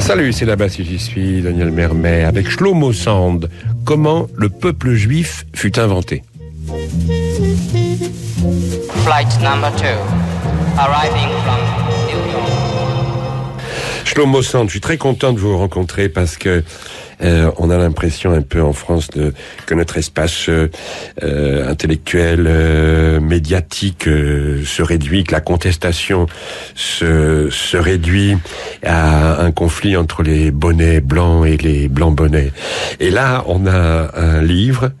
Salut, c'est là-bas si j'y suis, Daniel Mermet, avec Shlomo Sand. Comment le peuple juif fut inventé. Flight number 2, arriving from New York. Shlomo Sand, je suis très content de vous rencontrer parce que on a l'impression un peu en France que notre espace intellectuel, médiatique se réduit, que la contestation se réduit à un conflit entre les bonnets blancs et les blancs bonnets. Et là, on a un livre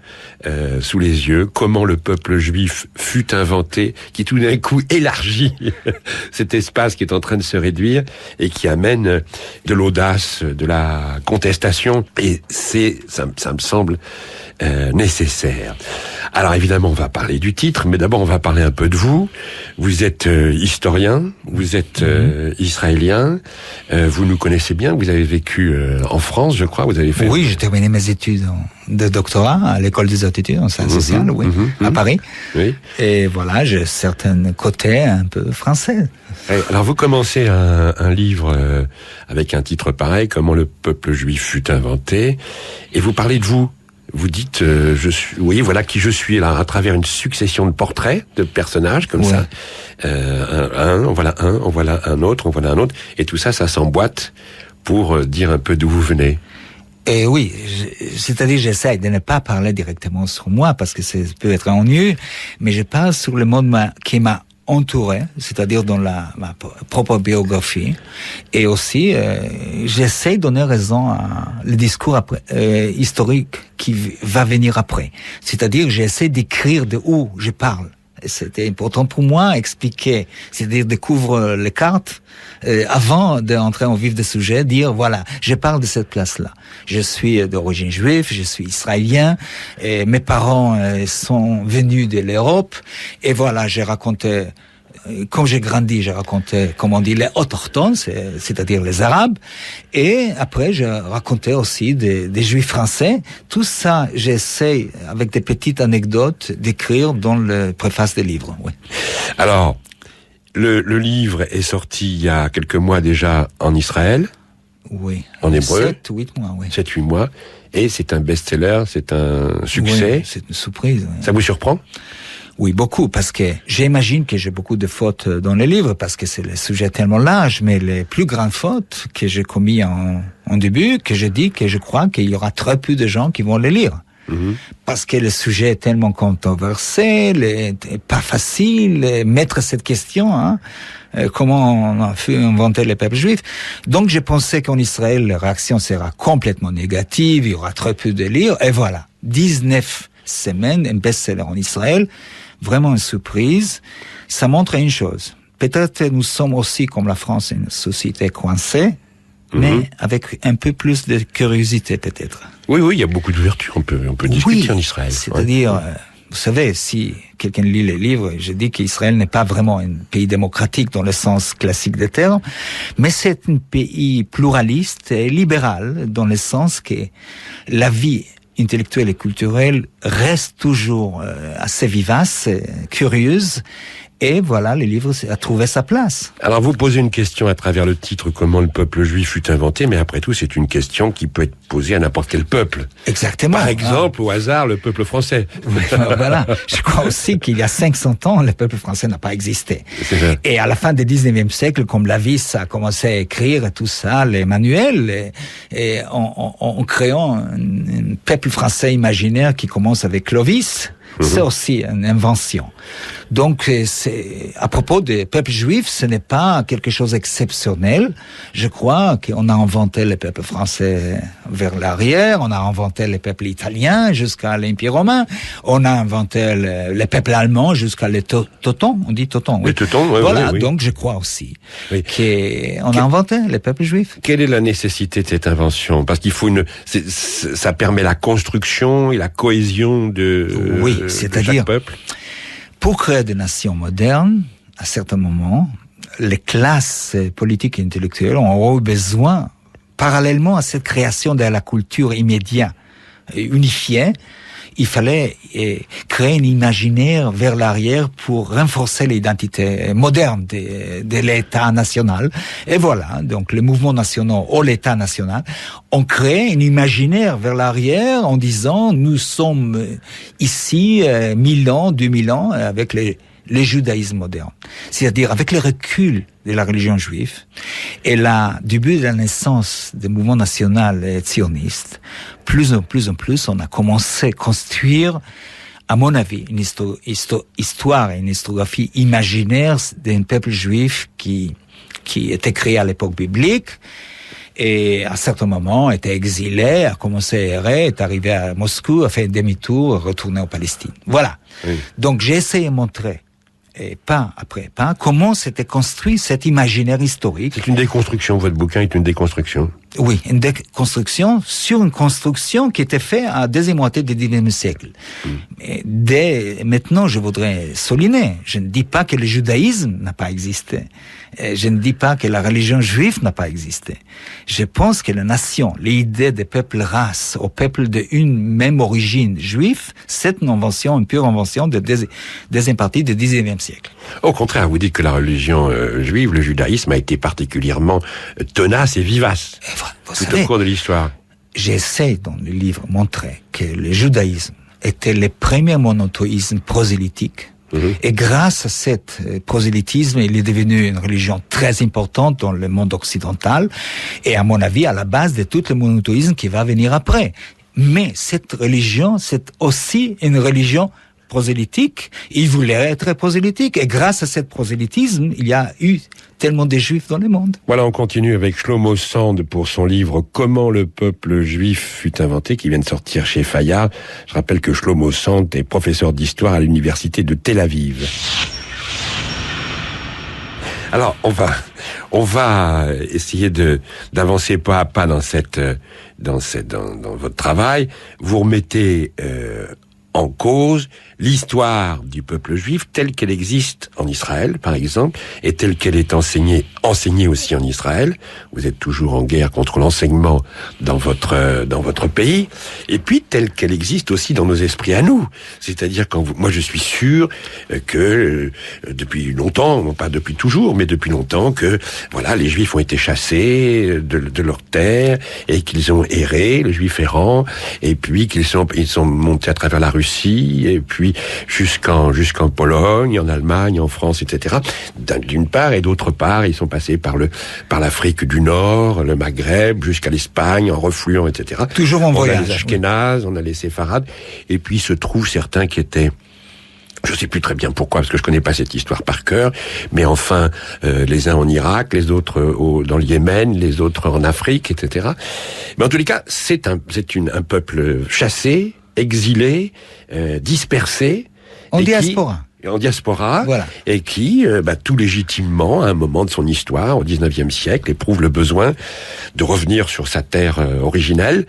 sous les yeux, Comment le peuple juif fut inventé, qui tout d'un coup élargit cet espace qui est en train de se réduire et qui amène de l'audace, de la contestation. Et ça me semble nécessaire. Alors évidemment, on va parler du titre, mais d'abord on va parler un peu de vous. Vous êtes historien, vous êtes israélien, vous nous connaissez bien, vous avez vécu en France, je crois, vous avez fait... Oui, j'ai terminé mes études de doctorat à l'école des hautes études en sciences sociales, à Paris. Oui. Et voilà, j'ai certains côtés un peu français. Alors vous commencez un livre avec un titre pareil, Comment le peuple juif fut inventé, et vous parlez de vous. Vous dites, voilà qui je suis, là, à travers une succession de portraits, de personnages, comme ça. On voilà un autre, et tout ça s'emboîte pour dire un peu d'où vous venez. Et oui, c'est-à-dire j'essaie de ne pas parler directement sur moi, parce que ça peut être ennuyeux, mais je parle sur le monde qui m'a entouré, c'est-à-dire dans ma propre biographie, et aussi j'essaie de donner raison à le discours historique qui va venir après. C'est-à-dire j'essaie d'écrire de où je parle. Et c'était important pour moi expliquer, c'est-à-dire découvrir les cartes avant d'entrer en vif du sujet, dire voilà, je parle de cette place-là. Je suis d'origine juive, je suis israélien, et mes parents sont venus de l'Europe, et voilà, j'ai raconté. Comme j'ai grandi, j'ai raconté, comme on dit, les autochtones, c'est-à-dire les Arabes. Et après, j'ai raconté aussi des Juifs français. Tout ça, j'essaie, avec des petites anecdotes, d'écrire dans le préface des livres. Oui. Alors, le livre est sorti il y a quelques mois déjà en Israël. Oui. En hébreu. 7-8 mois, oui. 7-8 mois. Et c'est un best-seller, c'est un succès. Oui, c'est une surprise. Oui. Ça vous surprend ? Oui, beaucoup, parce que j'imagine que j'ai beaucoup de fautes dans le livre, parce que c'est le sujet tellement large, mais les plus grandes fautes que j'ai commises en début, que je dis que je crois qu'il y aura très peu de gens qui vont le lire. Parce que le sujet est tellement controversé, pas facile, mettre cette question, comment on a fait inventer le peuple juif. Donc je pensais qu'en Israël, la réaction sera complètement négative, il y aura très peu de lire, et voilà, 19 semaines, un best-seller en Israël, vraiment une surprise. Ça montre une chose. Peut-être nous sommes aussi, comme la France, une société coincée, mais avec un peu plus de curiosité peut-être. Oui, il y a beaucoup d'ouverture, on peut discuter en Israël. C'est-à-dire, vous savez, si quelqu'un lit les livres, je dis qu'Israël n'est pas vraiment un pays démocratique dans le sens classique des termes, mais c'est un pays pluraliste et libéral dans le sens que la vie intellectuelle et culturelle reste toujours assez vivace, curieuse, et voilà, le livre a trouvé sa place. Alors vous posez une question à travers le titre, Comment le peuple juif fut inventé, mais après tout, c'est une question qui peut être posée à n'importe quel peuple. Exactement. Par exemple, au hasard, le peuple français. Voilà. Je crois aussi qu'il y a 500 ans, le peuple français n'a pas existé. Et à la fin du 19e siècle, comme la Lavis a commencé à écrire tout ça, les manuels, et en créant un peuple français imaginaire qui commence avec Clovis, c'est aussi une invention. Donc, à propos des peuples juifs, ce n'est pas quelque chose d'exceptionnel. Je crois qu'on a inventé le peuple français vers l'arrière, on a inventé le peuple italien jusqu'à l'Empire romain, on a inventé le peuple allemand jusqu'à les Teutons, on dit Teutons, oui. Les Teutons, oui. Voilà, oui. donc je crois aussi qu'on a inventé le peuple juif. Quelle est la nécessité de cette invention ? Parce qu'il faut ça permet la construction et la cohésion de chaque peuple. Pour créer des nations modernes, à certains moments, les classes politiques et intellectuelles ont eu besoin, parallèlement à cette création de la culture immédiate, unifiée, il fallait créer un imaginaire vers l'arrière pour renforcer l'identité moderne de l'État national. Et voilà, donc les mouvements nationaux ou l'État national ont créé un imaginaire vers l'arrière en disant nous sommes ici 1000 ans, 2000 ans avec les judaïsme moderne. C'est-à-dire avec le recul de la religion juive et la début de la naissance des mouvements nationaux et sionistes, plus en plus, on a commencé à construire, à mon avis, une histoire et une historiographie imaginaire d'un peuple juif qui était créé à l'époque biblique et à certains moments était exilé, a commencé à errer, est arrivé à Moscou, a fait un demi-tour, retourné en Palestine. Voilà. Oui. Donc j'ai essayé de montrer et pas après pas, comment s'était construit cet imaginaire historique. C'est une déconstruction, votre bouquin est une déconstruction. Oui, une déconstruction sur une construction qui était faite à la deuxième moitié du XIXe siècle. Mais dès maintenant, je voudrais souligner, je ne dis pas que le judaïsme n'a pas existé. Je ne dis pas que la religion juive n'a pas existé. Je pense que la nation, l'idée des peuples races, aux peuples d'une même origine juive, c'est une invention, une pure invention de deuxième partie du XIXe siècle. Au contraire, vous dites que la religion juive, le judaïsme, a été particulièrement tenace et vivace tout au cours de l'histoire. J'essaie dans le livre de montrer que le judaïsme était le premier monothéisme prosélytique. Et grâce à cet prosélytisme, il est devenu une religion très importante dans le monde occidental et à mon avis à la base de tout le monothéisme qui va venir après. Mais cette religion, c'est aussi une religion prosélytique. Il voulait être prosélytique et grâce à cet prosélytisme, il y a eu tellement de juifs dans le monde. Voilà, on continue avec Shlomo Sand pour son livre « Comment le peuple juif fut inventé » qui vient de sortir chez Fayard. Je rappelle que Shlomo Sand est professeur d'histoire à l'université de Tel Aviv. Alors, on va essayer d'avancer pas à pas dans votre travail. Vous remettez en cause l'histoire du peuple juif telle qu'elle existe en Israël, par exemple, et telle qu'elle est enseignée aussi en Israël. Vous êtes toujours en guerre contre l'enseignement dans votre pays, et puis telle qu'elle existe aussi dans nos esprits à nous. C'est-à-dire moi je suis sûr que depuis longtemps, non pas depuis toujours, mais depuis longtemps, que voilà, les Juifs ont été chassés de leur terre et qu'ils ont erré, le Juif errant, et puis ils sont montés à travers la Russie, et puis jusqu'en Pologne, en Allemagne, en France, etc. D'une part, et d'autre part, ils sont passés par l'Afrique du Nord, le Maghreb, jusqu'à l'Espagne, en refluant, etc. Toujours en voyage. On a les Ashkénazes, on a les Séfarades, et puis il se trouve certains qui étaient, je sais plus très bien pourquoi, parce que je connais pas cette histoire par cœur, mais enfin, les uns en Irak, les autres dans le Yémen, les autres en Afrique, etc. Mais en tous les cas, c'est un peuple chassé, exilé, dispersé. En diaspora. En diaspora, voilà. Et qui, tout légitimement, à un moment de son histoire, au XIXe siècle, éprouve le besoin de revenir sur sa terre originelle,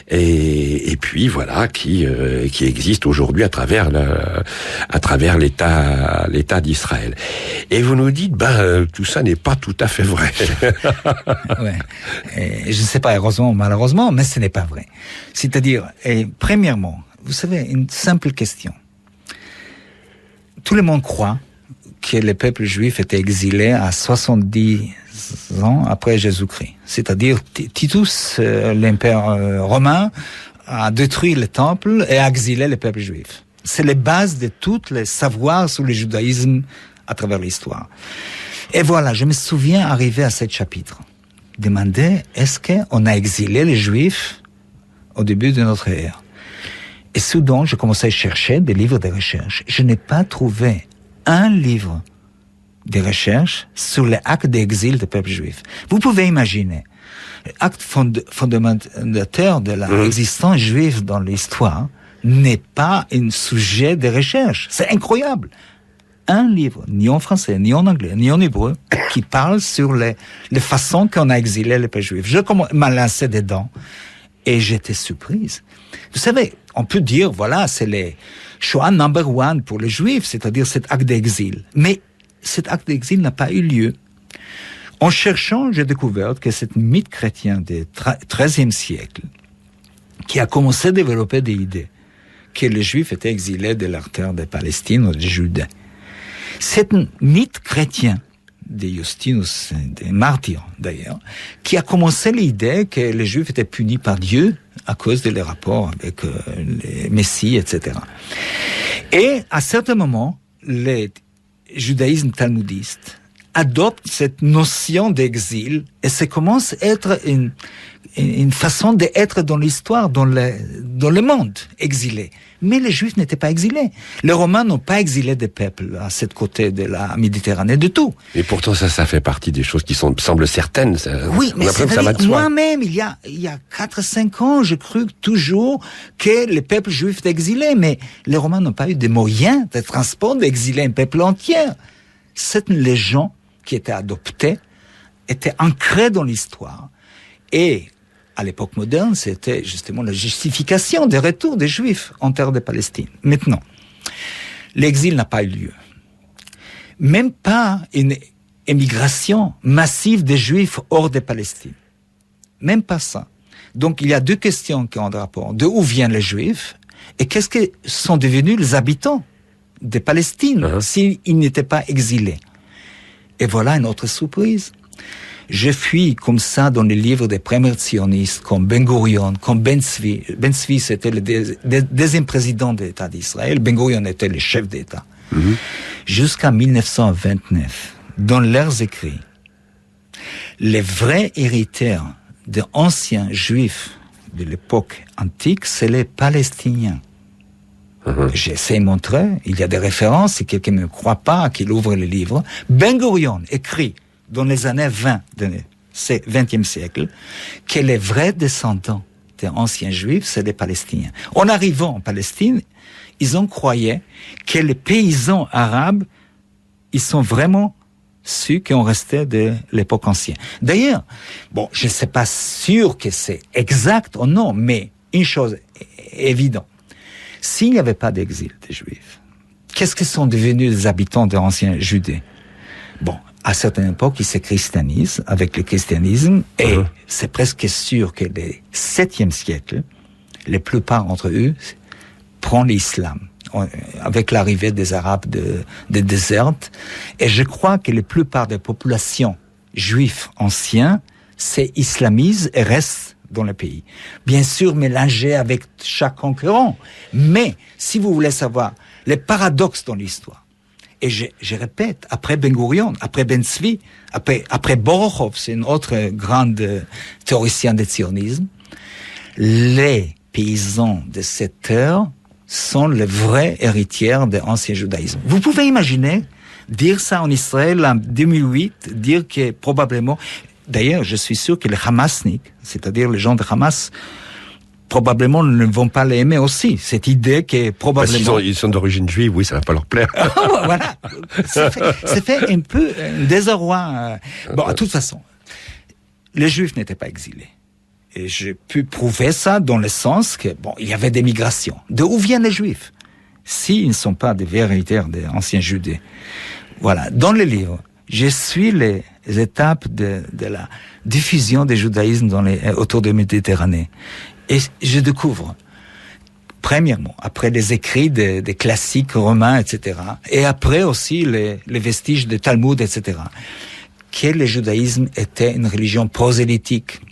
et puis voilà, qui existe aujourd'hui à travers l'État d'Israël. Et vous nous dites, tout ça n'est pas tout à fait vrai. Ouais. Je ne sais pas, heureusement ou malheureusement, mais ce n'est pas vrai. C'est-à-dire, premièrement, vous savez, une simple question. Tout le monde croit que le peuple juif était exilé à 70 ans après Jésus-Christ. C'est-à-dire, Titus, l'empereur romain, a détruit le temple et a exilé le peuple juif. C'est la base de tous les savoirs sur le judaïsme à travers l'histoire. Et voilà, je me souviens arriver à ce chapitre. Demander, est-ce qu'on a exilé les juifs au début de notre ère? Et soudain, je commençais à chercher des livres de recherche. Je n'ai pas trouvé un livre de recherche sur l'acte d'exil du peuple juif. Vous pouvez imaginer, l'acte fondateur de l'existence juive dans l'histoire n'est pas un sujet de recherche. C'est incroyable. Un livre, ni en français, ni en anglais, ni en hébreu, qui parle sur les façons qu'on a exilé le peuple juif. Je m'ai lancé dedans et j'étais surprise. Vous savez, on peut dire, voilà, c'est le Shoah number one pour les Juifs, c'est-à-dire cet acte d'exil. Mais cet acte d'exil n'a pas eu lieu. En cherchant, j'ai découvert que c'est un mythe chrétien du XIIIe siècle qui a commencé à développer des idées que les Juifs étaient exilés de leur terre de Palestine ou de Judée. C'est un mythe chrétien de Justinus, des martyrs d'ailleurs, qui a commencé l'idée que les Juifs étaient punis par Dieu à cause de leurs rapports avec les Messies, etc. Et à certains moments, le judaïsme talmudiste adopte cette notion d'exil et ça commence à être une façon d'être dans l'histoire, dans le monde exilé. Mais les Juifs n'étaient pas exilés. Les Romains n'ont pas exilé des peuples à cette côté de la Méditerranée du tout. Et pourtant, ça fait partie des choses qui semblent certaines. Oui, mais ça va de soi. Moi-même, il y a 4-5 ans, je crus toujours que les peuples juifs étaient exilés, mais les Romains n'ont pas eu des moyens de transport d'exiler un peuple entier. C'est une légende qui était adoptée, était ancrée dans l'histoire. Et à l'époque moderne, c'était justement la justification des retours des Juifs en terre de Palestine. Maintenant, l'exil n'a pas eu lieu. Même pas une émigration massive des Juifs hors de Palestine. Même pas ça. Donc, il y a deux questions qui ont de rapport. De où viennent les Juifs et qu'est-ce que sont devenus les habitants de Palestine s'ils n'étaient pas exilés. Et voilà une autre surprise. Je fuis comme ça dans les livres des premiers sionistes comme Ben Gurion, comme Ben Tzvi. Ben Tzvi, c'était le deuxième président de l'État d'Israël. Ben Gurion était le chef d'État. Jusqu'à 1929, dans leurs écrits, les vrais héritiers des anciens juifs de l'époque antique, c'est les Palestiniens. J'essaie de montrer, il y a des références, si quelqu'un ne me croit pas, qu'il ouvre le livre. Ben Gurion écrit dans les années 20 du XXe siècle que les vrais descendants des anciens juifs, c'est les Palestiniens. En arrivant en Palestine, ils ont croyé que les paysans arabes, ils sont vraiment ceux qui ont resté de l'époque ancienne. D'ailleurs, bon, je ne sais pas sûr que c'est exact ou non, mais une chose est évidente. S'il n'y avait pas d'exil des Juifs, qu'est-ce que sont devenus les habitants de l'ancien Judée? Bon, à certaines époques, ils se christianisent avec le christianisme, et c'est presque sûr que le 7e siècle, la plupart d'entre eux prennent l'islam, avec l'arrivée des Arabes des déserts, et je crois que la plupart des populations juives anciennes s'islamisent et restent dans le pays. Bien sûr, mélangés avec chaque concurrent, mais si vous voulez savoir les paradoxes dans l'histoire, et je répète, après Ben Gurion, après Ben Tzvi, après Borochov, c'est une autre grande théoricien du sionisme, les paysans de cette terre sont les vrais héritiers de l'ancien judaïsme. Vous pouvez imaginer dire ça en Israël en 2008, dire que probablement, d'ailleurs, je suis sûr que les Hamasniks, c'est-à-dire les gens de Hamas, probablement ne vont pas l'aimer aussi. Cette idée que probablement... Ils sont d'origine juive, oui, ça va pas leur plaire. Voilà. Ça fait un peu un désarroi. Bon, de toute façon, les Juifs n'étaient pas exilés. Et j'ai pu prouver ça dans le sens que, bon, il y avait des migrations. De où viennent les Juifs? S'ils ne sont pas des véritaires des anciens Judées. Voilà. Dans le livre, je suis les étapes de la diffusion du judaïsme autour de la Méditerranée. Et je découvre, premièrement, après les écrits des classiques romains, etc., et après aussi les vestiges de Talmud, etc., que le judaïsme était une religion prosélytique.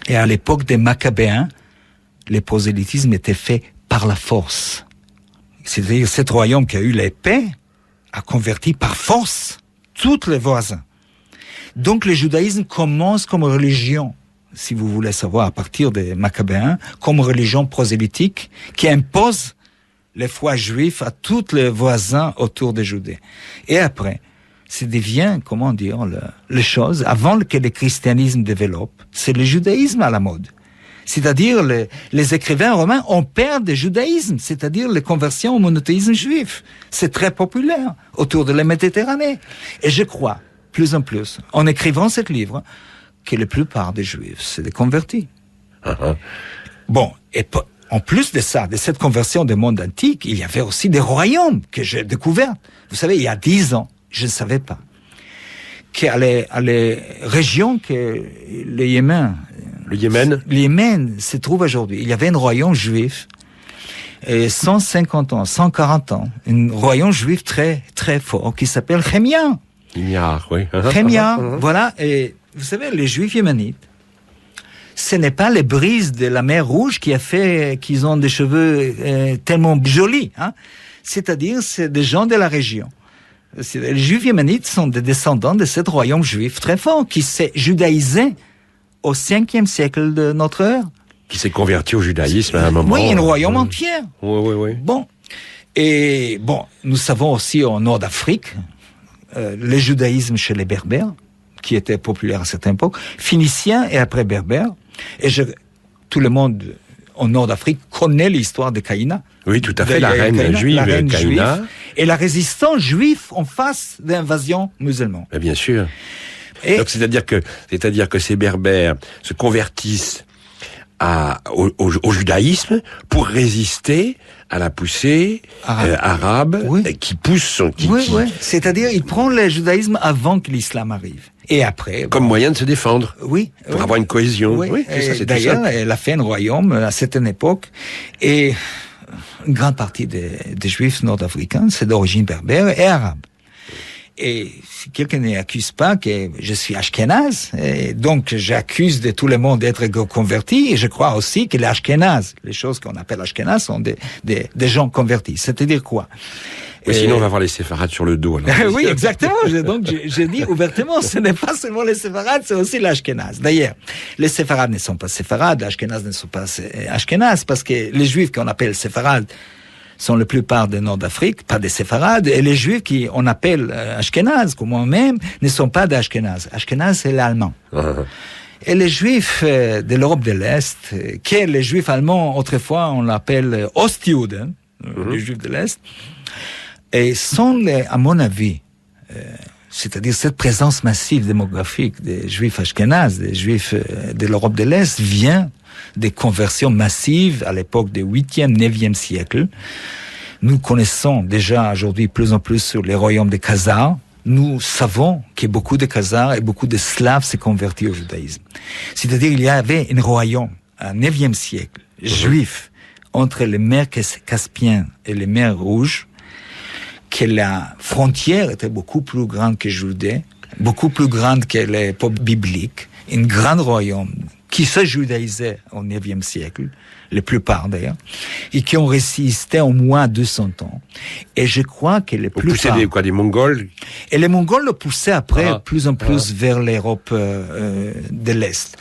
Et à l'époque des Maccabéens, le prosélytisme était fait par la force. C'est-à-dire, cet royaume qui a eu l'épée a converti par force tous les voisins. Donc le judaïsme commence comme religion, si vous voulez savoir, à partir des Maccabéens, comme religion prosélytique qui impose les foi juifs à tous les voisins autour de Judée. Et après, ça devient, comment dire, les choses, avant que le christianisme développe, c'est le judaïsme à la mode. C'est-à-dire, les écrivains romains ont perdu le judaïsme, c'est-à-dire les conversions au monothéisme juif. C'est très populaire autour de la Méditerranée. Et je crois, plus en plus, en écrivant ce livre, que la plupart des Juifs se sont convertis. Bon, et en plus de ça, de cette conversion du monde antique, il y avait aussi des royaumes que j'ai découverts. Vous savez, il y a 10 ans, je ne savais pas qu'à les régions que le Yémen se trouve aujourd'hui, il y avait un royaume juif Et 150 ans, 140 ans, un royaume juif très, très fort qui s'appelle Chémia. Oui. Chémia, voilà. Et vous savez, les juifs yéménites, ce n'est pas les brises de la mer Rouge qui a fait qu'ils ont des cheveux tellement jolis, hein. C'est-à-dire, c'est des gens de la région. Les juifs yéménites sont des descendants de ce royaume juif très fort qui s'est judaïsé au 5e siècle de notre ère. Qui s'est converti au judaïsme à un moment. Oui, un royaume entier. Oui. Bon. Et bon, nous savons aussi au nord d'Afrique, le judaïsme chez les Berbères, qui était populaire à cette époque, phénicien et après berbère. Et tout le monde au nord d'Afrique connaît l'histoire de Caïna. Oui, tout à fait, la reine juive Caïna. Et la résistance juive en face de l'invasion musulmane. Bien sûr. Donc, c'est-à-dire que ces berbères se convertissent au judaïsme pour résister à la poussée arabe qui pousse Oui. C'est-à-dire, il prend le judaïsme avant que l'islam arrive. Et après... Comme moyen de se défendre. Oui. Pour avoir une cohésion. Oui, c'est ça, d'ailleurs, elle a fait un royaume à cette époque. Et une grande partie des juifs nord-africains, c'est d'origine berbère et arabe. Et si quelqu'un n'accuse pas que je suis ashkénaze, et donc j'accuse de tout le monde d'être converti, et je crois aussi que les ashkénazes, les choses qu'on appelle ashkénazes, sont des gens convertis. C'est-à-dire quoi? Oui, sinon on va voir les séfarades sur le dos. Alors. Oui, exactement. Donc j'ai dit ouvertement, ce n'est pas seulement les séfarades, c'est aussi l'ashkénaze. D'ailleurs, les séfarades ne sont pas séfarades, les ashkénazes ne sont pas ashkénazes, parce que les juifs qu'on appelle séfarades sont la plupart du nord d'Afrique, pas des séfarades, et les juifs qu'on appelle ashkénazes, comme moi-même, ne sont pas d'ashkénazes. Ashkénazes, c'est l'allemand. Et les juifs de l'Europe de l'Est, que les juifs allemands, autrefois, on l'appelle Ostjuden, les juifs de l'Est, et sont, à mon avis, c'est-à-dire cette présence massive démographique des juifs ashkénazes, des juifs de l'Europe de l'Est, vient des conversions massives à l'époque du 8e, 9e siècle. Nous connaissons déjà aujourd'hui plus en plus sur les royaumes des Khazars. Nous savons que beaucoup de Khazars et beaucoup de Slaves s'est convertis au judaïsme. C'est-à-dire il y avait un royaume au 9e siècle, juif, entre les mers Caspiennes et les mers Rouges, que la frontière était beaucoup plus grande que Judée, beaucoup plus grande que l'époque biblique, un grand royaume qui se judaïsait au 9e siècle, la plupart d'ailleurs, et qui ont résisté au moins 200 ans. Et je crois que les plus poussaient des Mongols. Et les Mongols le poussaient après plus en plus vers l'Europe de l'Est.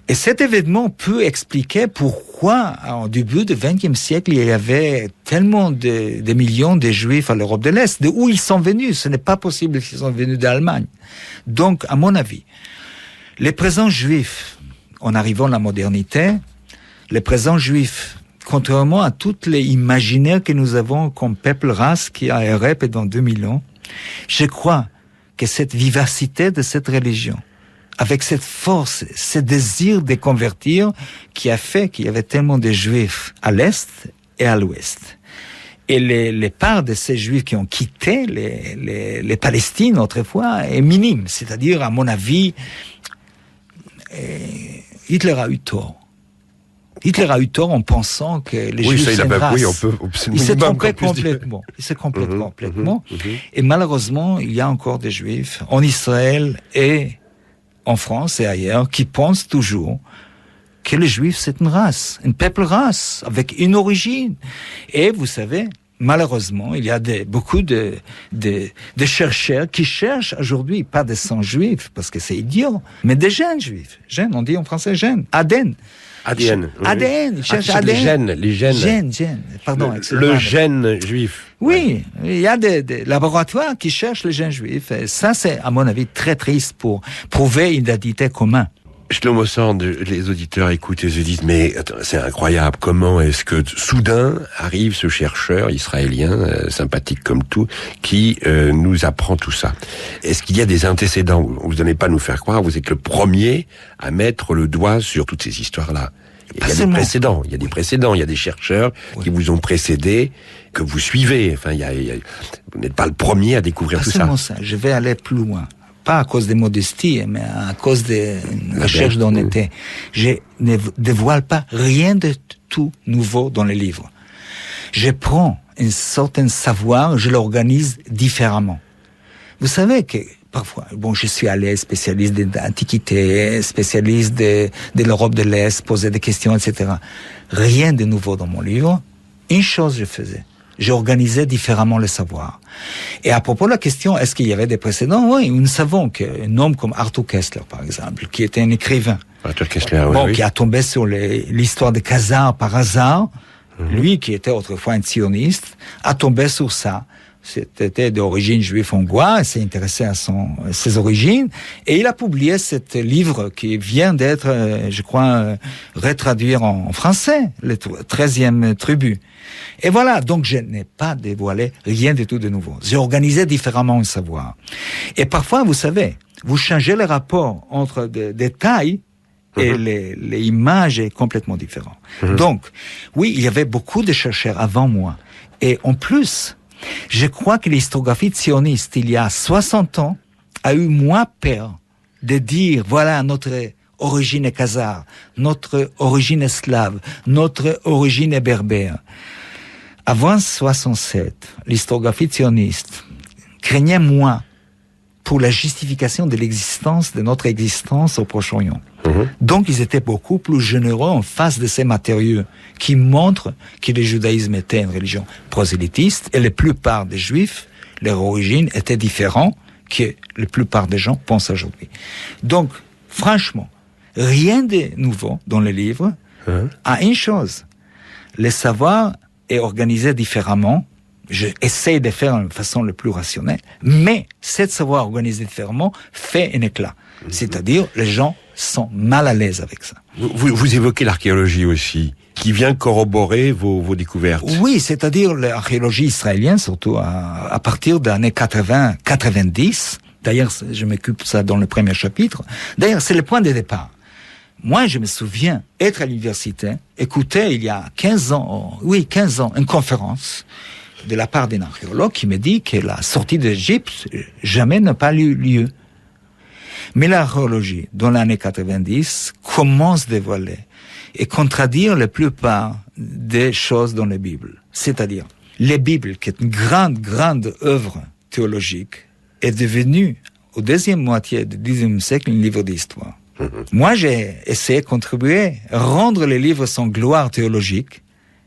Et cet événement peut expliquer pourquoi, au début du XXe siècle, il y avait tellement de millions de Juifs à l'Europe de l'Est. De où ils sont venus? Ce n'est pas possible qu'ils sont venus d'Allemagne. Donc, à mon avis, les présents Juifs, en arrivant à la modernité, les présents Juifs, contrairement à toutes les imaginaires que nous avons comme peuple race qui a erré pendant 2000 ans, je crois que cette vivacité de cette religion, avec cette force, ce désir de convertir, qui a fait qu'il y avait tellement de Juifs à l'Est et à l'Ouest. Et les parts de ces Juifs qui ont quitté les Palestines autrefois est minime. C'est-à-dire, à mon avis, Hitler a eu tort. Hitler a eu tort en pensant que les Juifs c'est une race. Il s'est trompé complètement. Il s'est trompé complètement. Et malheureusement, il y a encore des Juifs en Israël et en France et ailleurs qui pensent toujours que les Juifs c'est une race, une peuple race avec une origine. Et vous savez, malheureusement, il y a beaucoup de chercheurs qui cherchent aujourd'hui pas des sangs juifs parce que c'est idiot, mais des gènes juifs. Gènes, on dit en français gènes. ADN. ADN. ADN, ils cherchent ADN. Les gènes. Gènes. Pardon, le gène juif. Oui, il y a des laboratoires qui cherchent les gènes juifs. Et ça, c'est, à mon avis, très triste pour prouver une identité commune. Shlomo Sand, les auditeurs écoutent et se disent, mais attends, c'est incroyable, comment est-ce que soudain arrive ce chercheur israélien, sympathique comme tout, qui nous apprend tout ça? Est-ce qu'il y a des antécédents? Vous n'allez pas nous faire croire, vous êtes le premier à mettre le doigt sur toutes ces histoires-là. Il y a des précédents, il y a des chercheurs qui vous ont précédé, que vous suivez. Enfin, vous n'êtes pas le premier à découvrir tout ça. Pas seulement ça, je vais aller plus loin. Pas à cause des modesties, mais à cause de recherche d'honnêteté. Je ne dévoile pas rien de tout nouveau dans les livres. Je prends un certain savoir, je l'organise différemment. Vous savez que parfois, je suis allé spécialiste de l'Antiquité, spécialiste de l'Europe de l'Est, poser des questions, etc. Rien de nouveau dans mon livre. Une chose je faisais. J'organisais différemment le savoir. Et à propos de la question, est-ce qu'il y avait des précédents? Oui, nous savons qu'un homme comme Arthur Koestler, par exemple, qui était un écrivain, Arthur Koestler, oui. qui a tombé sur l'histoire de Khazar par hasard, lui qui était autrefois un sioniste, a tombé sur ça. C'était d'origine juive hongroise, s'est intéressé à ses origines, et il a publié ce livre qui vient d'être, je crois, retraduit en français, le 13e tribu. Et voilà, donc je n'ai pas dévoilé rien du tout de nouveau. J'ai organisé différemment le savoir. Et parfois, vous savez, vous changez le rapport entre des détails et les images est complètement différent. Donc, oui, il y avait beaucoup de chercheurs avant moi. Et en plus, je crois que l'historiographie sioniste, il y a 60 ans, a eu moins peur de dire, voilà, notre origine est khazare, notre origine est slave, notre origine est berbère. Avant 67, l'historiographie sioniste craignait moins pour la justification de l'existence, de notre existence au Proche-Orient. Donc, ils étaient beaucoup plus généreux en face de ces matériaux qui montrent que le judaïsme était une religion prosélytiste et la plupart des juifs, leur origine était différente que la plupart des gens pensent aujourd'hui. Donc, franchement, rien de nouveau dans le livre, à une chose, le savoir est organisé différemment. Je essaie de faire de façon la plus rationnelle, mais cette savoir organisé différemment fait un éclat. C'est-à-dire, les gens sont mal à l'aise avec ça. Vous évoquez l'archéologie aussi, qui vient corroborer vos découvertes. Oui, c'est-à-dire l'archéologie israélienne, surtout à partir des années 80-90. D'ailleurs, je m'occupe de ça dans le premier chapitre. D'ailleurs, c'est le point de départ. Moi, je me souviens être à l'université, écouter il y a 15 ans, une conférence de la part d'un archéologue qui me dit que la sortie d'Égypte jamais n'a pas eu lieu. Mais l'archéologie, dans l'année 90, commence à dévoiler et contredire la plupart des choses dans la Bible. C'est-à-dire, la Bible, qui est une grande œuvre théologique, est devenue, au deuxième moitié du XIXe siècle, un livre d'histoire. Moi, j'ai essayé de contribuer à rendre les livres son gloire théologique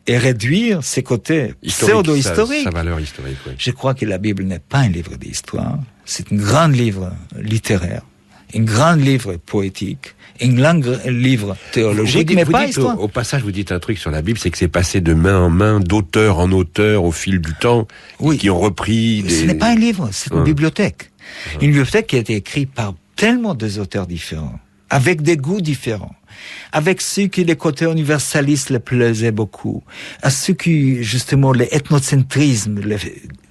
et réduire ses côtés pseudo-historiques. Sa valeur historique, oui. Je crois que la Bible n'est pas un livre d'histoire, c'est un grand livre littéraire, un grand livre poétique, un grand livre théologique, mais pas histoire. Au passage, vous dites un truc sur la Bible, c'est que c'est passé de main en main, d'auteur en auteur, au fil du temps, qui ont repris... Ce n'est pas un livre, c'est une bibliothèque. Une bibliothèque qui a été écrite par tellement des auteurs différents, avec des goûts différents, avec ceux qui les côtés universalistes les plaisaient beaucoup, à ceux qui, justement, l'ethnocentrisme, la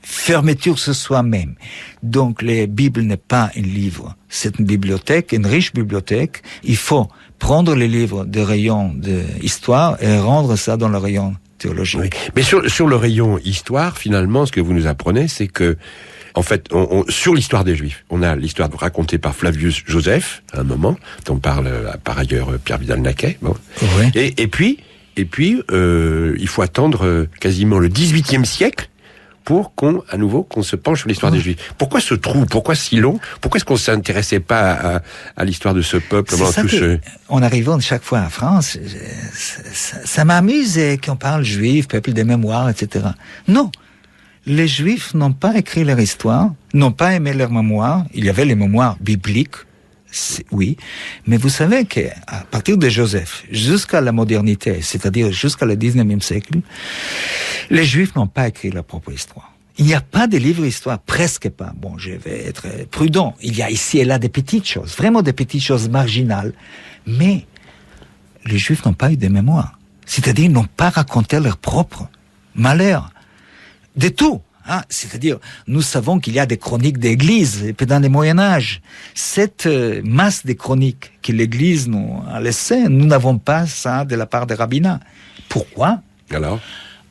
fermeture sur soi-même. Donc, la Bible n'est pas un livre, c'est une bibliothèque, une riche bibliothèque. Il faut prendre les livres des rayons d'histoire et rendre ça dans le rayon théologique. Oui. Mais sur le rayon histoire, finalement, ce que vous nous apprenez, c'est que en fait, sur l'histoire des Juifs, on a l'histoire racontée par Flavius Joseph, à un moment, dont parle par ailleurs Pierre Vidal-Naquet. Bon. Oui. Et puis, il faut attendre quasiment le XVIIIe siècle pour qu'on se penche sur l'histoire des Juifs. Pourquoi ce trou? Pourquoi si long? Pourquoi est-ce qu'on s'intéressait pas à l'histoire de ce peuple? En arrivant chaque fois en France, ça m'amuse qu'on parle juif, peuple des mémoires, etc. Non. Les Juifs n'ont pas écrit leur histoire, n'ont pas aimé leur mémoire. Il y avait les mémoires bibliques, oui. Mais vous savez qu'à partir de Joseph, jusqu'à la modernité, c'est-à-dire jusqu'à le 19e siècle, les Juifs n'ont pas écrit leur propre histoire. Il n'y a pas de livre d'histoire, presque pas. Bon, je vais être prudent. Il y a ici et là des petites choses, vraiment des petites choses marginales. Mais les Juifs n'ont pas eu de mémoire. C'est-à-dire, ils n'ont pas raconté leur propre malheur. De tout. Hein? C'est-à-dire, nous savons qu'il y a des chroniques d'Église pendant le Moyen-Âge. Cette masse de chroniques que l'Église nous a laissées, nous n'avons pas ça de la part des rabbinats. Pourquoi? Alors?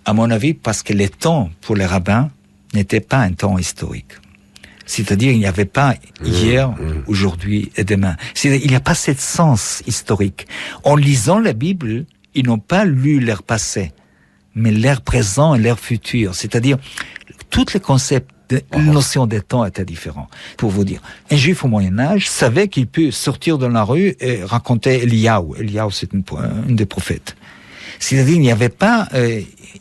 À mon avis, parce que le temps pour les rabbins n'était pas un temps historique. C'est-à-dire, il n'y avait pas hier, aujourd'hui et demain. C'est-à-dire, il n'y a pas ce sens historique. En lisant la Bible, ils n'ont pas lu leur passé, mais l'ère présent et l'ère future. C'est-à-dire, tous les concepts de notion de temps étaient différents. Pour vous dire, un juif au Moyen-Âge savait qu'il peut sortir dans la rue et raconter Eliyahu. Eliyahu, c'est une des prophètes. C'est-à-dire, il n'y avait pas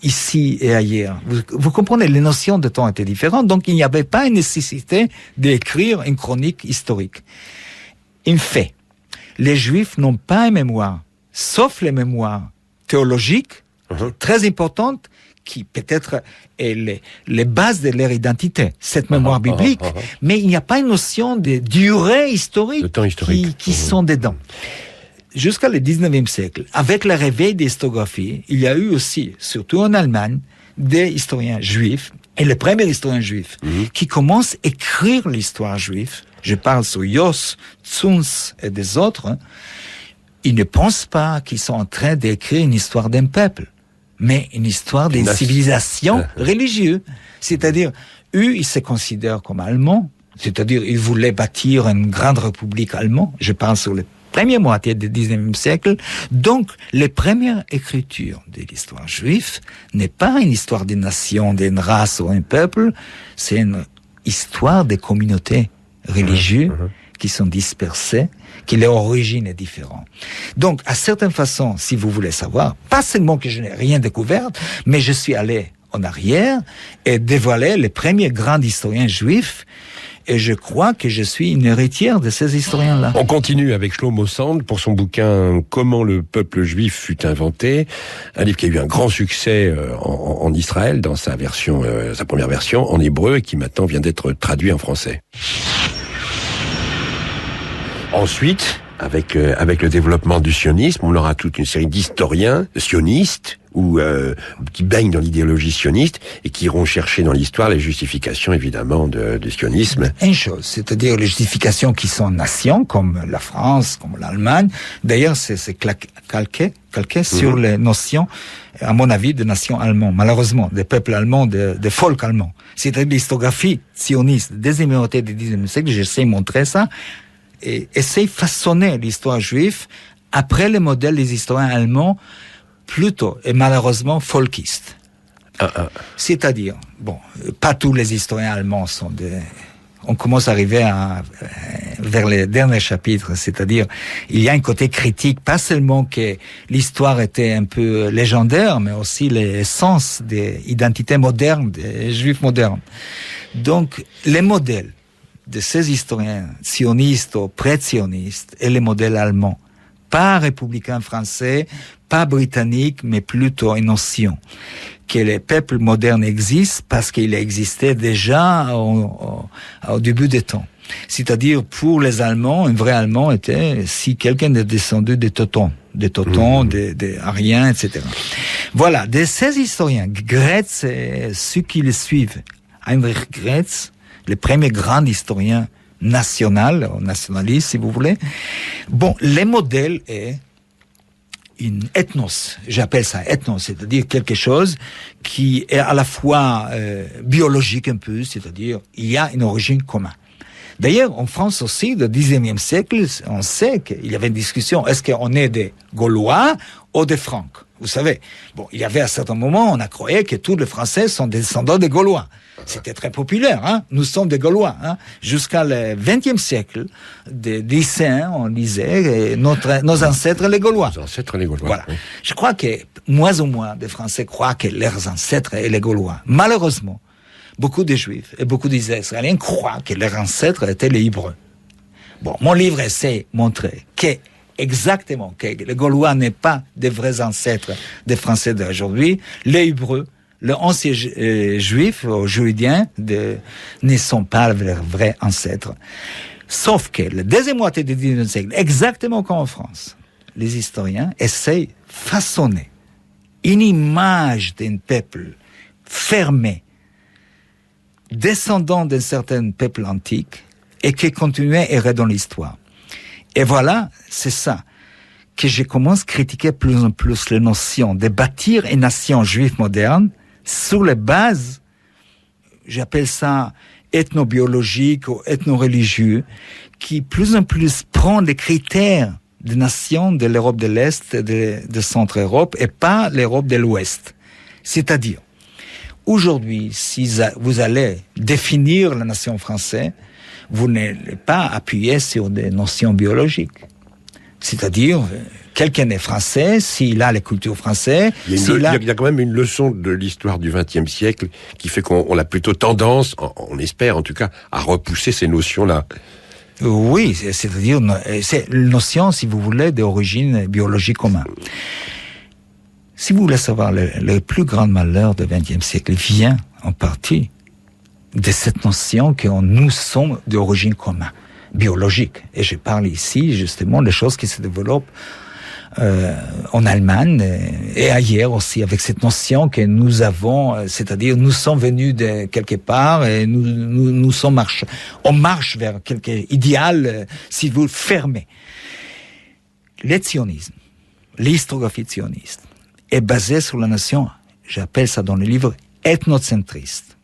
ici et ailleurs. Vous comprenez, les notions de temps étaient différentes, donc il n'y avait pas une nécessité d'écrire une chronique historique. Un fait, les Juifs n'ont pas une mémoire, sauf les mémoires théologiques, très importantes, qui peut-être est les bases de leur identité, cette mémoire biblique, mais il n'y a pas une notion de durée historique, de temps historique. qui sont dedans. Jusqu'à le 19e siècle, avec le réveil des historiographies, il y a eu aussi, surtout en Allemagne, des historiens juifs, et les premiers historiens juifs, qui commencent à écrire l'histoire juive. Je parle sur Jos, Zuns et des autres. Ils ne pensent pas qu'ils sont en train d'écrire une histoire d'un peuple, mais une histoire d'une civilisation religieuse. C'est-à-dire, eux, ils se considèrent comme Allemands, c'est-à-dire, ils voulaient bâtir une grande république allemande. Je parle sur les première moitié du 19e siècle. Donc, les premières écritures de l'histoire juive n'est pas une histoire d'une nation, d'une race ou d'un peuple, c'est une histoire des communautés religieuses qui sont dispersées, qui leur origine est différente. Donc, à certaines façons, si vous voulez savoir, pas seulement que je n'ai rien découvert, mais je suis allé en arrière et dévoilé les premiers grands historiens juifs. Et je crois que je suis une héritière de ces historiens-là. On continue avec Shlomo Sand pour son bouquin « Comment le peuple juif fut inventé », un livre qui a eu un grand succès en Israël dans sa version, sa première version en hébreu et qui maintenant vient d'être traduit en français. Ensuite, avec le développement du sionisme, on aura toute une série d'historiens sionistes qui baignent dans l'idéologie sioniste et qui iront chercher dans l'histoire les justifications, évidemment, du sionisme. Une chose, c'est-à-dire les justifications qui sont nations, comme la France, comme l'Allemagne. D'ailleurs, c'est calqué sur les notions, à mon avis, de nations allemandes. Malheureusement, des peuples allemands, des folk allemands. C'est-à-dire l'historiographie sioniste des immédiatés du XIXe siècle, j'essaie de montrer ça, et essaie de façonner l'histoire juive après le modèle des historiens allemands, plutôt, et malheureusement, folkistes. C'est-à-dire, bon, pas tous les historiens allemands sont on commence à arriver vers les derniers chapitres, c'est-à-dire, il y a un côté critique, pas seulement que l'histoire était un peu légendaire, mais aussi l'essence des identités modernes, des juifs modernes. Donc, les modèles de ces historiens sionistes ou pré-sionistes et les modèles allemands, pas républicains français, pas britanniques, mais plutôt une notion que les peuples modernes existent parce qu'ils existaient déjà au début des temps. C'est-à-dire, pour les Allemands, un vrai Allemand était si quelqu'un est descendu des Teutons, des Ariens, etc. Voilà, de ces historiens, Graetz et ceux qui le suivent, Heinrich Graetz, le premier grand historien national, ou nationaliste, si vous voulez. Bon, le modèle est une ethnos. J'appelle ça ethnos, c'est-à-dire quelque chose qui est à la fois biologique un peu, c'est-à-dire il y a une origine commune. D'ailleurs, en France aussi, au XIXe siècle, on sait qu'il y avait une discussion, est-ce qu'on est des Gaulois ou des Francs? Vous savez, bon, il y avait à certains moments, on a cru que tous les Français sont des descendants des Gaulois. C'était très populaire, hein. Nous sommes des Gaulois, hein. Jusqu'à le XXe siècle, des lycéens, on disait, nos ancêtres les Gaulois. Nos ancêtres les Gaulois. Voilà. Oui. Je crois que moins ou moins de Français croient que leurs ancêtres sont les Gaulois. Malheureusement, beaucoup de Juifs et beaucoup d'Israéliens croient que leurs ancêtres étaient les Hébreux. Bon, mon livre essaie de montrer que exactement que les Gaulois n'est pas des vrais ancêtres des Français d'aujourd'hui. Les Hébreux, les anciens Juifs ou Judiens ne sont pas leurs vrais ancêtres. Sauf que la deuxième moitié du XIXe siècle, exactement comme en France, les historiens essayent de façonner une image d'un peuple fermé, descendant d'un certain peuple antique et qui continuait à errer dans l'histoire. Et voilà, c'est ça que je commence à critiquer plus en plus les notions de bâtir une nation juive moderne sur les bases, j'appelle ça ethnobiologique ou ethno-religieux, qui plus en plus prend les critères de nations de l'Europe de l'Est et de Centre-Europe et pas l'Europe de l'Ouest. C'est-à-dire, aujourd'hui, si vous allez définir la nation française, vous n'allez pas appuyer sur des notions biologiques. C'est-à-dire, quelqu'un est français, s'il a la culture française... Il y a quand même une leçon de l'histoire du XXe siècle qui fait qu'on a plutôt tendance, on espère en tout cas, à repousser ces notions-là. Oui, c'est-à-dire, c'est une notion, si vous voulez, d'origine biologique commune. Si vous voulez savoir, le plus grand malheur du XXe siècle vient en partie de cette notion que nous sommes d'origine commune, biologique. Et je parle ici, justement, des choses qui se développent en Allemagne et ailleurs aussi, avec cette notion que nous avons, c'est-à-dire nous sommes venus de quelque part et nous sommes on marche vers quelque idéal, si vous fermez. Le sionisme, l'historiographie sioniste, est basée sur la notion, j'appelle ça dans le livre, ethnocentriste.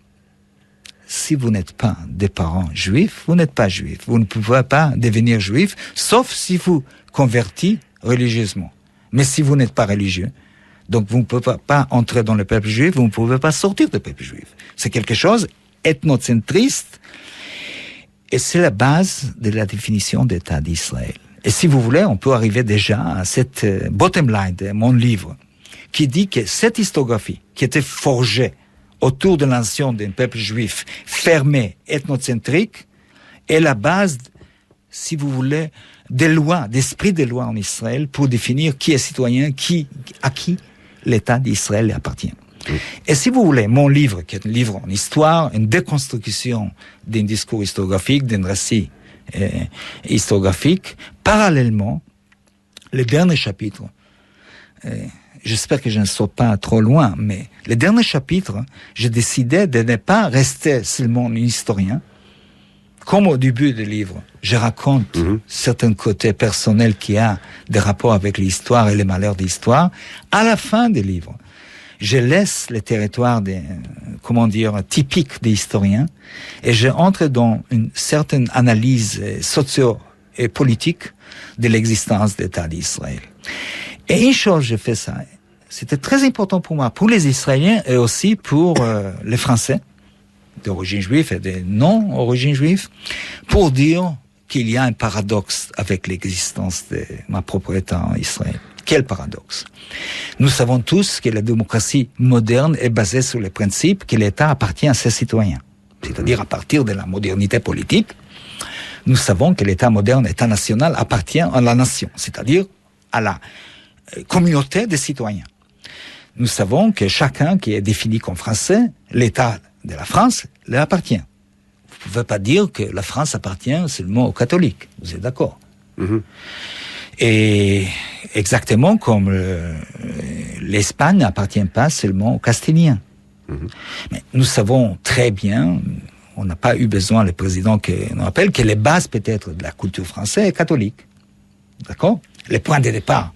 Si vous n'êtes pas des parents juifs, vous n'êtes pas juif. Vous ne pouvez pas devenir juif, sauf si vous convertissez religieusement. Mais si vous n'êtes pas religieux, donc vous ne pouvez pas entrer dans le peuple juif, vous ne pouvez pas sortir du peuple juif. C'est quelque chose ethnocentriste, et c'est la base de la définition d'État d'Israël. Et si vous voulez, on peut arriver déjà à cette bottom line de mon livre, qui dit que cette historiographie, qui était forgée autour de la nation d'un peuple juif fermé, ethnocentrique, est la base, si vous voulez, des lois, d'esprit des lois en Israël pour définir qui est citoyen, à qui l'État d'Israël appartient. Et si vous voulez, mon livre, qui est un livre en histoire, une déconstruction d'un discours historiographique, d'un récit historiographique, parallèlement, le dernier chapitre, j'espère que je ne saute pas trop loin, mais le dernier chapitre, j'ai décidé de ne pas rester seulement un historien. Comme au début du livre, je raconte certains côtés personnels qui a des rapports avec l'histoire et les malheurs de l'histoire. À la fin du livre, je laisse le territoire typique des historiens et je entre dans une certaine analyse socio- et politique de l'existence de l'État d'Israël. Et une chose, je fais ça. C'était très important pour moi, pour les Israéliens et aussi pour les Français d'origine juive et de non-origine juive, pour dire qu'il y a un paradoxe avec l'existence de ma propre État en Israël. Quel paradoxe? Nous savons tous que la démocratie moderne est basée sur le principe que l'État appartient à ses citoyens. C'est-à-dire, à partir de la modernité politique, nous savons que l'État moderne, État national, appartient à la nation, c'est-à-dire à la communauté des citoyens. Nous savons que chacun qui est défini comme français, l'État de la France lui appartient. Vous ne pouvez pas dire que la France appartient seulement aux catholiques. Vous êtes d'accord? Et exactement comme l'Espagne n'appartient pas seulement aux Castiliens. Mais nous savons très bien, on n'a pas eu besoin, le président qui nous rappelle, que les bases peut-être de la culture française est catholique. D'accord? Les points de départ.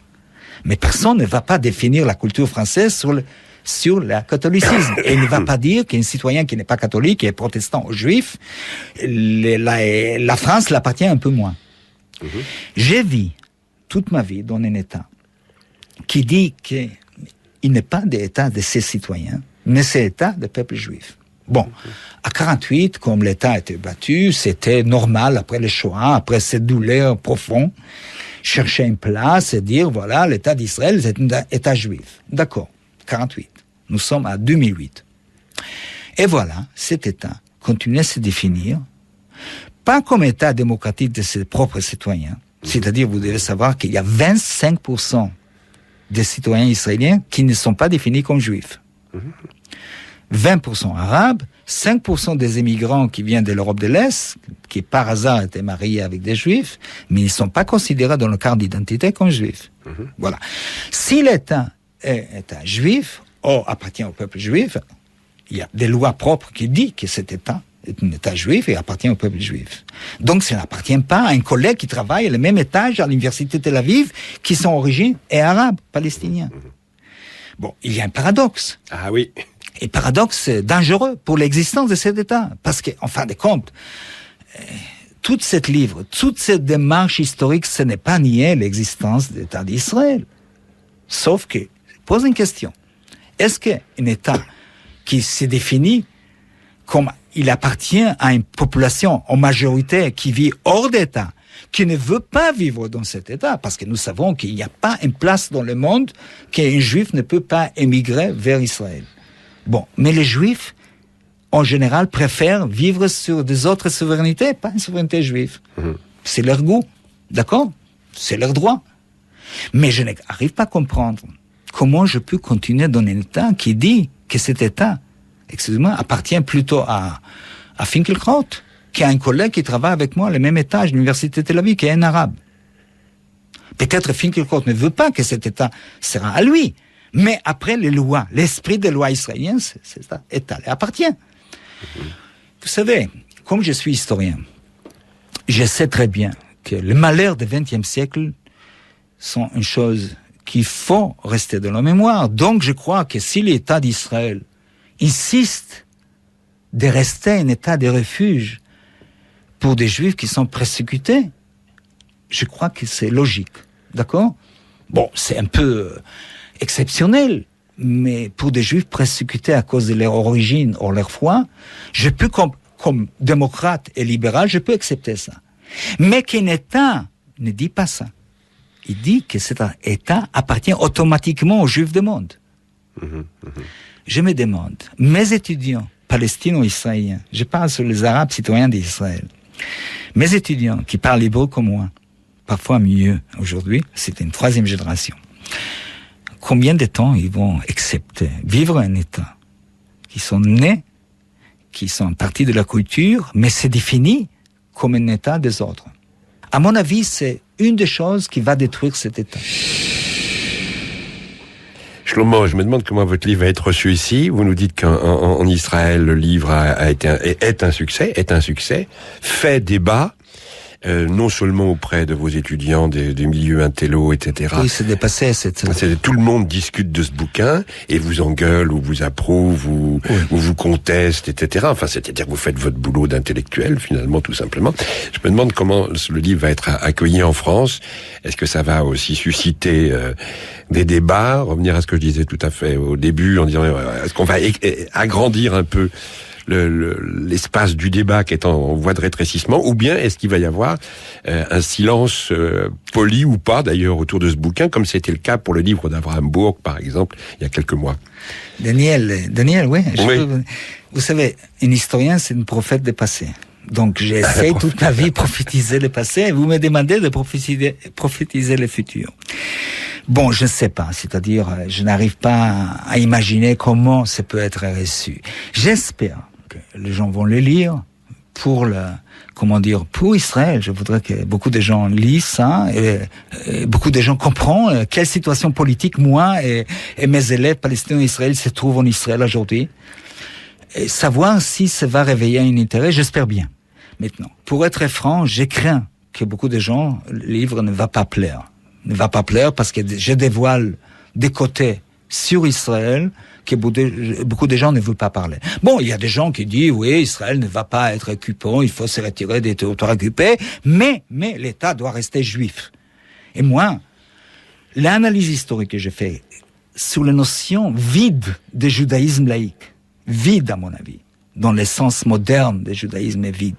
Mais personne ne va pas définir la culture française sur le catholicisme. Et il ne va pas dire qu'un citoyen qui n'est pas catholique, qui est protestant ou juif, la France l'appartient un peu moins. J'ai vu toute ma vie dans un État qui dit qu'il n'est pas d'État de ses citoyens, mais c'est l'État du peuple juif. Bon, à 48, comme l'État a été battu, c'était normal, après le Shoah, après cette douleur profonde, chercher une place et dire, voilà, l'État d'Israël, c'est un État juif. D'accord, 48. Nous sommes à 2008. Et voilà, cet État continue à se définir, pas comme État démocratique de ses propres citoyens, c'est-à-dire, vous devez savoir qu'il y a 25% des citoyens israéliens qui ne sont pas définis comme juifs. 20% arabes, 5% des immigrants qui viennent de l'Europe de l'Est, qui par hasard étaient mariés avec des juifs, mais ils ne sont pas considérés dans le cadre d'identité comme juifs. Voilà. Si l'État est État juif, ou appartient au peuple juif, il y a des lois propres qui disent que cet État est un État juif et appartient au peuple juif. Donc, ça n'appartient pas à un collègue qui travaille à le même étage à l'université de Tel Aviv, qui sont d'origine et arabes, palestiniens. Bon, il y a un paradoxe. Ah oui. Et paradoxe dangereux pour l'existence de cet État. Parce qu'en fin de compte, toute cette démarche historique, ce n'est pas nier l'existence de l'État d'Israël. Sauf que, pose une question. Est-ce qu'un État qui se définit comme il appartient à une population en majorité qui vit hors d'État, qui ne veut pas vivre dans cet État, parce que nous savons qu'il n'y a pas une place dans le monde qu'un Juif ne peut pas émigrer vers Israël. Bon, mais les Juifs, en général, préfèrent vivre sur des autres souverainetés, pas une souveraineté juive. C'est leur goût, d'accord? C'est leur droit. Mais je n'arrive pas à comprendre comment je peux continuer dans un État qui dit que cet État, excusez-moi, appartient plutôt à Finkielkraut, qui a un collègue qui travaille avec moi à le même étage de l'Université de Tel Aviv, qui est un arabe. Peut-être Finkielkraut ne veut pas que cet État sera à lui, mais après les lois, l'esprit des lois israéliennes, cet État lui appartient. Vous savez, comme je suis historien, je sais très bien que les malheurs du XXe siècle sont une chose qu'il faut rester dans la mémoire. Donc je crois que si l'État d'Israël insiste de rester un État de refuge pour des Juifs qui sont persécutés, je crois que c'est logique. D'accord? Bon, c'est un peu exceptionnel, mais pour des Juifs persécutés à cause de leur origine ou leur foi, je peux, comme démocrate et libéral, je peux accepter ça. Mais qu'un État ne dit pas ça. Il dit que cet État appartient automatiquement aux Juifs du monde. Je me demande, mes étudiants palestino-israéliens, je parle sur les Arabes citoyens d'Israël, mes étudiants qui parlent hébreu comme moi, parfois mieux aujourd'hui, c'est une troisième génération, combien de temps ils vont accepter vivre un État qui sont nés, qui sont partie de la culture, mais c'est défini comme un État des autres. À mon avis, c'est une des choses qui va détruire cet État. Shlomo, je me demande comment votre livre va être reçu ici. Vous nous dites qu'en Israël, le livre est un succès, fait débat, non seulement auprès de vos étudiants des milieux intello, etc. Oui, c'est dépassé Tout le monde discute de ce bouquin et vous engueule ou vous approuve ou vous conteste, etc. Enfin, c'est-à-dire que vous faites votre boulot d'intellectuel, finalement, tout simplement. Je me demande comment le livre va être accueilli en France. Est-ce que ça va aussi susciter des débats, revenir à ce que je disais tout à fait au début, en disant est-ce qu'on va agrandir un peu l'espace du débat qui est en voie de rétrécissement, ou bien est-ce qu'il va y avoir un silence poli ou pas, d'ailleurs, autour de ce bouquin, comme c'était le cas pour le livre d'Abraham Burg, par exemple, il y a quelques mois. Daniel, oui. Vous savez, un historien, c'est un prophète du passé. Donc, j'essaie toute ma vie de prophétiser le passé, et vous me demandez de prophétiser le futur. Bon, je ne sais pas, c'est-à-dire, je n'arrive pas à imaginer comment ça peut être reçu. J'espère que les gens vont le lire pour pour Israël. Je voudrais que beaucoup de gens lisent ça et beaucoup de gens comprennent quelle situation politique moi et mes élèves palestiniens et israéliens se trouvent en Israël aujourd'hui. Et savoir si ça va réveiller un intérêt, j'espère bien. Maintenant, pour être franc, je crains que beaucoup de gens, le livre ne va pas plaire. Ne va pas plaire parce que je dévoile des côtés sur Israël que beaucoup de gens ne veulent pas parler. Bon, il y a des gens qui disent, oui, Israël ne va pas être occupant, il faut se retirer des territoires occupés, mais l'État doit rester juif. Et moi, l'analyse historique que j'ai faite sur la notion vide de judaïsme laïque, vide à mon avis, dans le sens moderne du judaïsme est vide.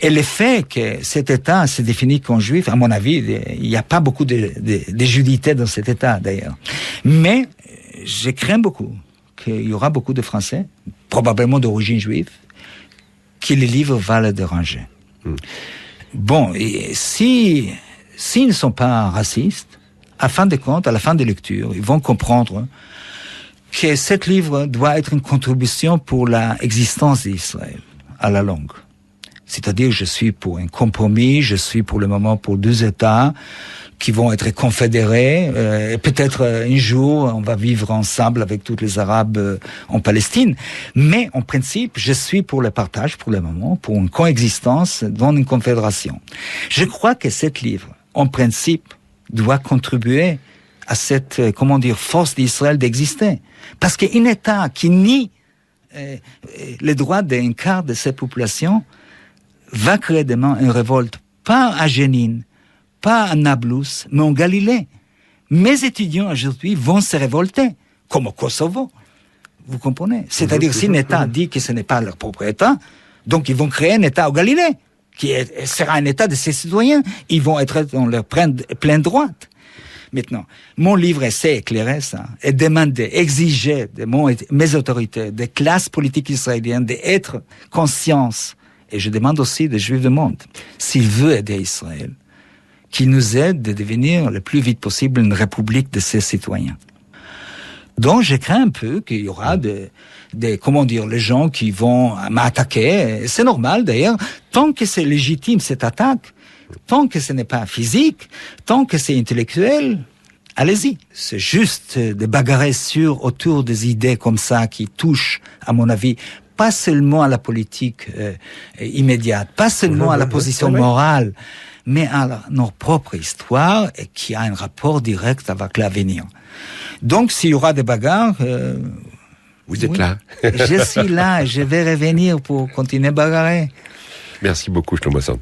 Et le fait que cet État se définit comme juif, à mon avis, il n'y a pas beaucoup de judité dans cet État d'ailleurs. Mais je crains beaucoup qu'il y aura beaucoup de Français, probablement d'origine juive, que le livre va les déranger. Bon, et s'ils ne sont pas racistes, à fin de compte, à la fin des lectures, ils vont comprendre que cet livre doit être une contribution pour l'existence d'Israël à la longue. C'est-à-dire, je suis pour un compromis, je suis pour le moment pour deux États qui vont être confédérés. Et peut-être un jour, on va vivre ensemble avec tous les Arabes en Palestine. Mais en principe, je suis pour le partage pour le moment, pour une coexistence dans une confédération. Je crois que cet livre, en principe, doit contribuer à cette, force d'Israël d'exister. Parce qu'un État qui nie les droits d'un quart de cette population va créer demain une révolte, pas à Jénine, pas à Nablus, mais en Galilée. Mes étudiants aujourd'hui vont se révolter comme au Kosovo. Vous comprenez? C'est-à-dire, si un État dit que ce n'est pas leur propre État, donc ils vont créer un État au Galilée, qui sera un État de ses citoyens. Ils vont être dans leur plein droit. Maintenant, mon livre essaie d'éclairer ça et demander, exiger de mes autorités, des classes politiques israéliennes, d'être conscience. Et je demande aussi des Juifs du monde, s'ils veulent aider Israël, qu'ils nous aident de devenir le plus vite possible une république de ses citoyens. Donc, je crains un peu qu'il y aura les gens qui vont m'attaquer. C'est normal, d'ailleurs. Tant que c'est légitime, cette attaque, tant que ce n'est pas physique, tant que c'est intellectuel, allez-y. C'est juste de bagarrer autour des idées comme ça qui touchent, à mon avis, pas seulement à la politique immédiate, pas seulement à la position morale, mais à notre propre histoire et qui a un rapport direct avec l'avenir. Donc, s'il y aura des bagarres... vous êtes là. Je suis là, je vais revenir pour continuer à bagarrer. Merci beaucoup, Shlomo Sand.